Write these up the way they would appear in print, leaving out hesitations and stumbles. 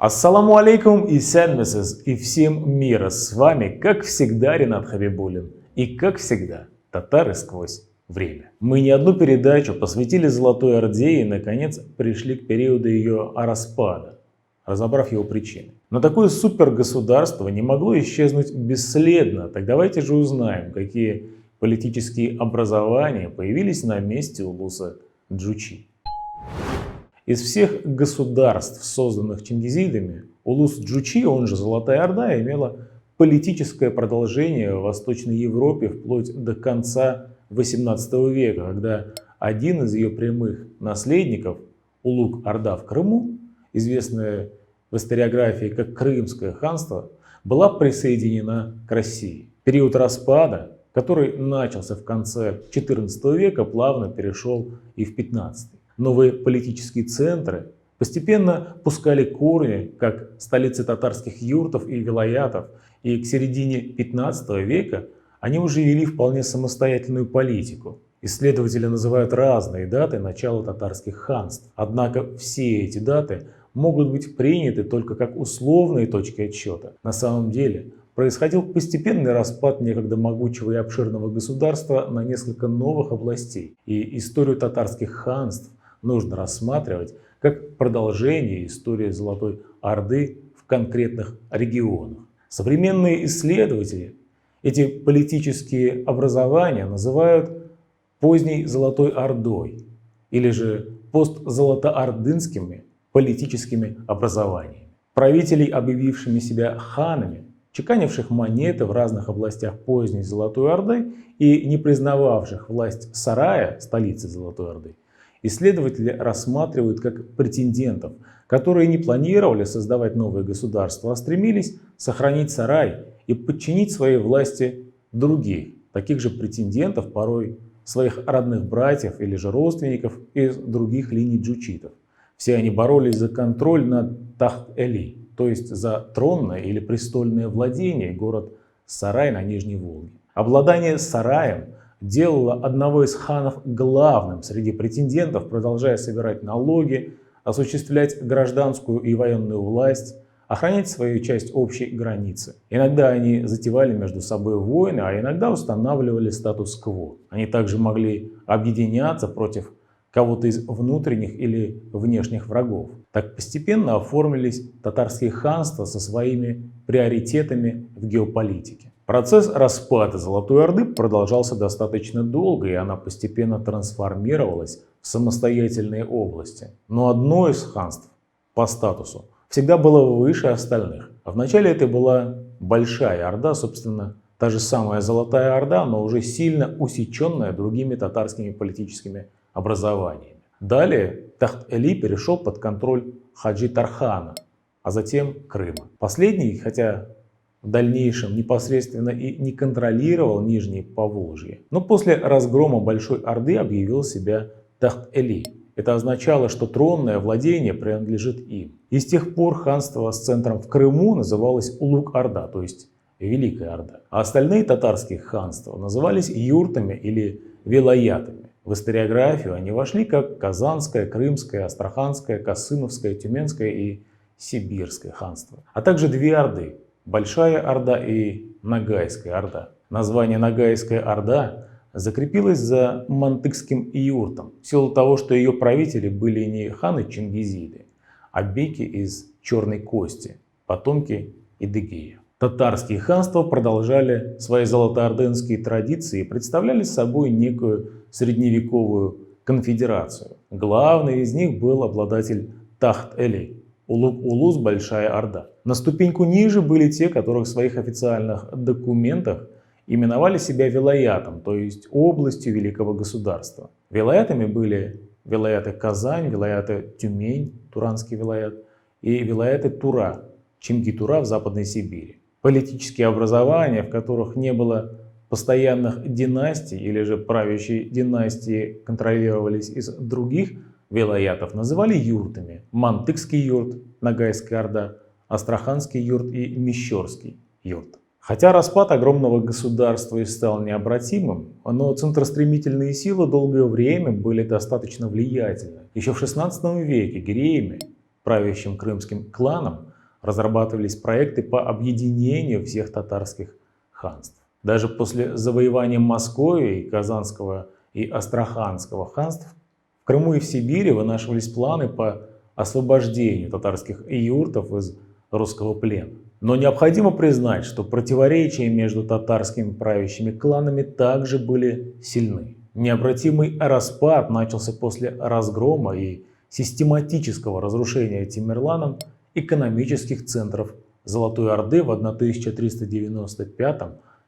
Ассаламу алейкум и сәлмесіз, и всем мира. С вами, как всегда, Ренат Хабибуллин. И, как всегда, татары сквозь время. Мы не одну передачу посвятили Золотой Орде и, наконец, пришли к периоду ее распада, разобрав его причины. Но такое супергосударство не могло исчезнуть бесследно. Так давайте же узнаем, какие политические образования появились на месте улуса Джучи. Из всех государств, созданных чингизидами, улус Джучи, он же Золотая Орда, имела политическое продолжение в Восточной Европе вплоть до конца XVIII века, когда один из ее прямых наследников, Улуг-Орда в Крыму, известная в историографии как Крымское ханство, была присоединена к России. Период распада, который начался в конце XIV века, плавно перешел и в XV. Новые политические центры постепенно пускали корни, как столицы татарских юртов и вилаятов, и к середине XV века они уже вели вполне самостоятельную политику. Исследователи называют разные даты начала татарских ханств, однако все эти даты могут быть приняты только как условные точки отсчета. На самом деле происходил постепенный распад некогда могучего и обширного государства на несколько новых областей, и историю татарских ханств нужно рассматривать как продолжение истории Золотой Орды в конкретных регионах. Современные исследователи эти политические образования называют поздней Золотой Ордой или же постзолотоордынскими политическими образованиями. Правителей, объявившими себя ханами, чеканивших монеты в разных областях поздней Золотой Орды и не признававших власть Сарая, столицы Золотой Орды, исследователи рассматривают как претендентов, которые не планировали создавать новое государство, а стремились сохранить Сарай и подчинить своей власти других, таких же претендентов, порой своих родных братьев или же родственников из других линий джучитов. Все они боролись за контроль над Тахт-Эли, то есть за тронное или престольное владение, город Сарай на Нижней Волге. Обладание Сараем делало одного из ханов главным среди претендентов, продолжая собирать налоги, осуществлять гражданскую и военную власть, охранять свою часть общей границы. Иногда они затевали между собой войны, а иногда устанавливали статус-кво. Они также могли объединяться против кого-то из внутренних или внешних врагов. Так постепенно оформились татарские ханства со своими приоритетами в геополитике. Процесс распада Золотой Орды продолжался достаточно долго, и она постепенно трансформировалась в самостоятельные области. Но одно из ханств по статусу всегда было выше остальных. А вначале это была Большая Орда, собственно, та же самая Золотая Орда, но уже сильно усеченная другими татарскими политическими образованиями. Далее Тахт-Эли перешел под контроль Хаджи Тархана, а затем Крыма. Последний, хотя в дальнейшем непосредственно и не контролировал Нижнее Поволжье, но после разгрома Большой Орды объявил себя Тахт-Эли. Это означало, что тронное владение принадлежит им. И с тех пор ханство с центром в Крыму называлось Улуг-Орда, то есть Великая Орда. А остальные татарские ханства назывались юртами или вилаятами. В историографию они вошли как Казанское, Крымское, Астраханское, Касымовское, Тюменское и Сибирское ханство, а также две орды – Большая Орда и Ногайская Орда. Название Ногайская Орда закрепилось за мантыкским юртом в силу того, что ее правители были не ханы-чингизиды, а беки из Черной Кости, потомки Идыгея. Татарские ханства продолжали свои золотоордынские традиции и представляли собой некую средневековую конфедерацию. Главный из них был обладатель Тахт-Эли, Улуг-Улус Большая Орда. На ступеньку ниже были те, которые в своих официальных документах именовали себя вилаятом, то есть областью великого государства. Вилаятами были вилаяты Казань, вилаяты Тюмень, Туранский вилаят, и вилаяты Тура, Чинги-Тура в Западной Сибири. Политические образования, в которых не было постоянных династий или же правящие династии контролировались из других вилаятов, называли юртами. Мантыкский юрт, Ногайская Орда, Астраханский юрт и Мещерский юрт. Хотя распад огромного государства и стал необратимым, но центростремительные силы долгое время были достаточно влиятельны. Еще в XVI веке гиреями, правящим крымским кланом, разрабатывались проекты по объединению всех татарских ханств. Даже после завоевания Московии, Казанского и Астраханского ханств в Крыму и в Сибири вынашивались планы по освобождению татарских юртов из русского плена. Но необходимо признать, что противоречия между татарскими правящими кланами также были сильны. Необратимый распад начался после разгрома и систематического разрушения Тамерланом экономических центров Золотой Орды в 1395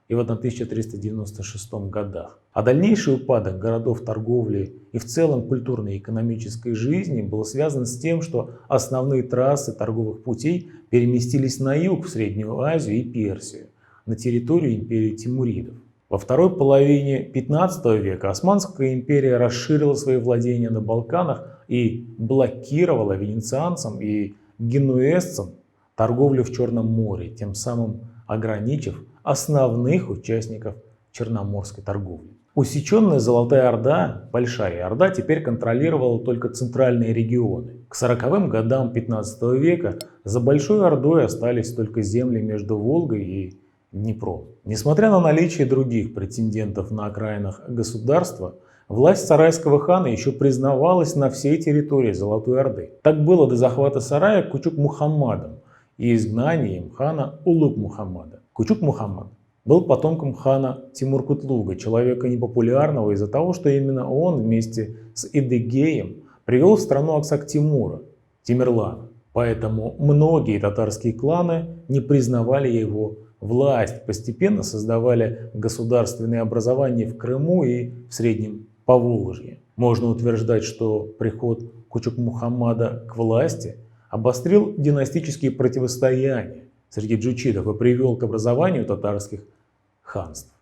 и в 1396 годах. А дальнейший упадок городов торговли и в целом культурной и экономической жизни был связан с тем, что основные трассы торговых путей переместились на юг, в Среднюю Азию и Персию, на территорию империи тимуридов. Во второй половине 15 века Османская империя расширила свои владения на Балканах и блокировала венецианцам и генуэзцам торговлю в Черном море, тем самым ограничив основных участников черноморской торговли. Усеченная Золотая Орда, Большая Орда, теперь контролировала только центральные регионы. К 40-м годам 15 века за Большой Ордой остались только земли между Волгой и Днепром. Несмотря на наличие других претендентов на окраинах государства, власть сарайского хана еще признавалась на всей территории Золотой Орды. Так было до захвата Сарая Кучук-Мухаммадом и изгнания им хана Улуг-Мухаммада. Кучук-Мухаммад был потомком хана Тимур-Кутлуга, человека непопулярного из-за того, что именно он вместе с Эдыгеем привел в страну Аксак-Тимура, Тамерлана. Поэтому многие татарские кланы не признавали его власть, постепенно создавали государственные образования в Крыму и в Среднем Поволжье. Можно утверждать, что приход Кучук-Мухаммада к власти обострил династические противостояния среди джучидов и привел к образованию татарских ханств.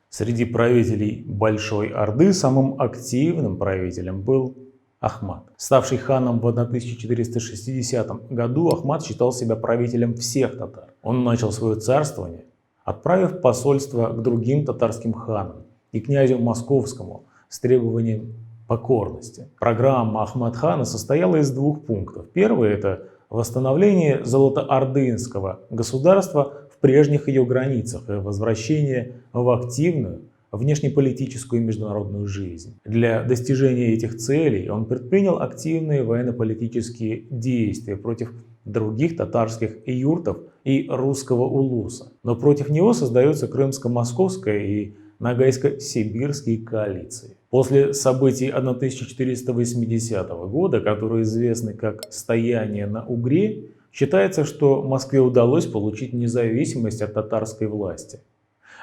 Среди правителей Большой Орды самым активным правителем был Ахмад. Ставший ханом в 1460 году, Ахмад считал себя правителем всех татар. Он начал свое царствование, отправив посольство к другим татарским ханам и князю Московскому с требованием покорности. Программа Ахмад-хана состояла из двух пунктов. Первый – это восстановление Золотоордынского государства в прежних ее границах и возвращение в активную внешнеполитическую и международную жизнь. Для достижения этих целей он предпринял активные военно-политические действия против других татарских юртов и русского улуса. Но против него создаются Крымско-Московская и Ногайско-Сибирские коалиции. После событий 1480 года, которые известны как «Стояние на Угре», считается, что Москве удалось получить независимость от татарской власти.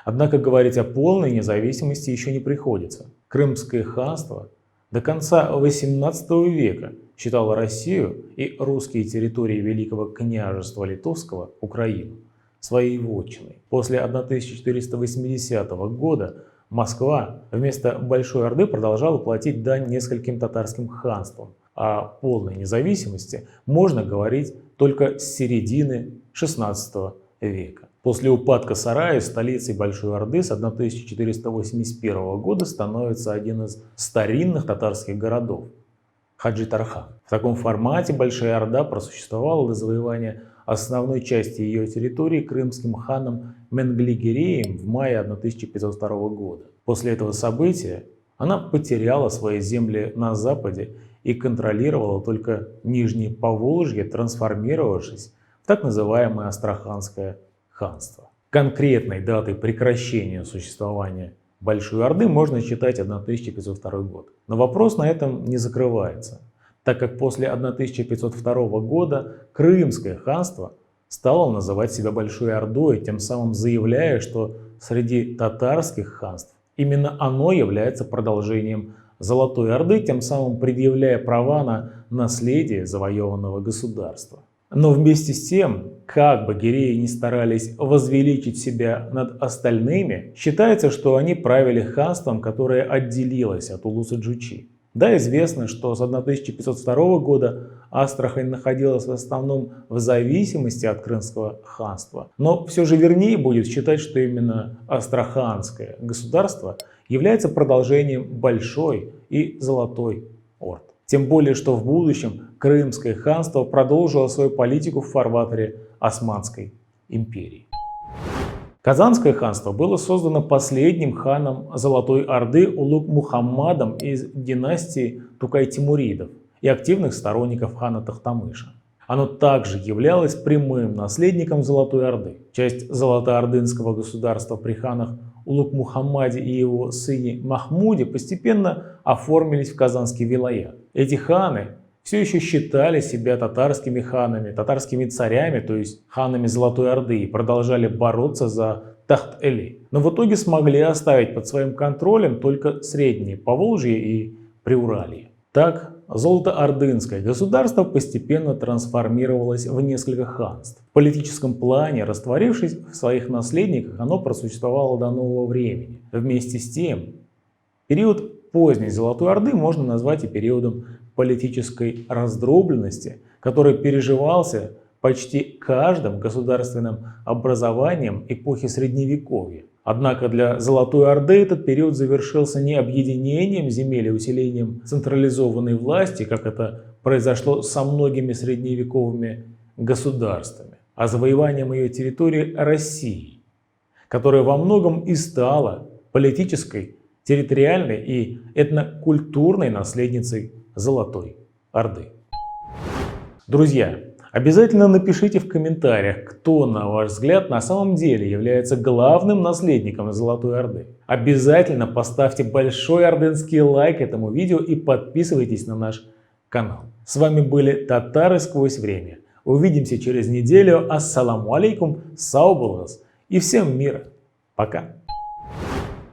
Однако говорить о полной независимости еще не приходится. Крымское ханство до конца XVIII века считало Россию и русские территории Великого княжества Литовского, Украину, своей вотчиной. После 1480 года Москва вместо Большой Орды продолжала платить дань нескольким татарским ханствам. О полной независимости можно говорить только с середины XVI века. После упадка Сарая столицей Большой Орды с 1481 года становится один из старинных татарских городов – Хаджи-Тархан. В таком формате Большая Орда просуществовала до завоевания основной части ее территории крымским ханом Менгли-Гиреем в мае 1502 года. После этого события она потеряла свои земли на западе и контролировала только Нижнее Поволжье, трансформировавшись в так называемое Астраханское ханство. Конкретной датой прекращения существования Большой Орды можно считать 1502 год. Но вопрос на этом не закрывается, так как после 1502 года Крымское ханство стало называть себя Большой Ордой, тем самым заявляя, что среди татарских ханств именно оно является продолжением Золотой Орды, тем самым предъявляя права на наследие завоеванного государства. Но вместе с тем, как бы гиреи не старались возвеличить себя над остальными, считается, что они правили ханством, которое отделилось от улуса Джучи. Да, известно, что с 1502 года Астрахань находилась в основном в зависимости от Крымского ханства. Но все же вернее будет считать, что именно Астраханское государство является продолжением Большой и Золотой Орд. Тем более, что в будущем Крымское ханство продолжило свою политику в фарватере Османской империи. Казанское ханство было создано последним ханом Золотой Орды Улуг-Мухаммадом из династии Тукай-Тимуридов и активных сторонников хана Тохтамыша. Оно также являлось прямым наследником Золотой Орды. Часть золотоордынского государства при ханах Улуг-Мухаммаде и его сыне Махмуде постепенно оформились в Казанский вилаят. Эти ханы все еще считали себя татарскими ханами, татарскими царями, то есть ханами Золотой Орды, и продолжали бороться за Тахт-Эли. Но в итоге смогли оставить под своим контролем только Среднее Поволжье и Приуралье. Так, Золотоордынское государство постепенно трансформировалось в несколько ханств. В политическом плане, растворившись в своих наследниках, оно просуществовало до нового времени. Вместе с тем, период поздней Золотой Орды можно назвать и периодом политической раздробленности, который переживался почти каждым государственным образованием эпохи Средневековья. Однако для Золотой Орды этот период завершился не объединением земель и усилением централизованной власти, как это произошло со многими средневековыми государствами, а завоеванием ее территории России, которая во многом и стала политической, территориальной и этнокультурной наследницей Золотой Орды. Друзья, обязательно напишите в комментариях, кто, на ваш взгляд, на самом деле является главным наследником Золотой Орды. Обязательно поставьте большой ордынский лайк этому видео и подписывайтесь на наш канал. С вами были Татары сквозь время. Увидимся через неделю. Ассаламу алейкум, сау булгас и всем мира. Пока.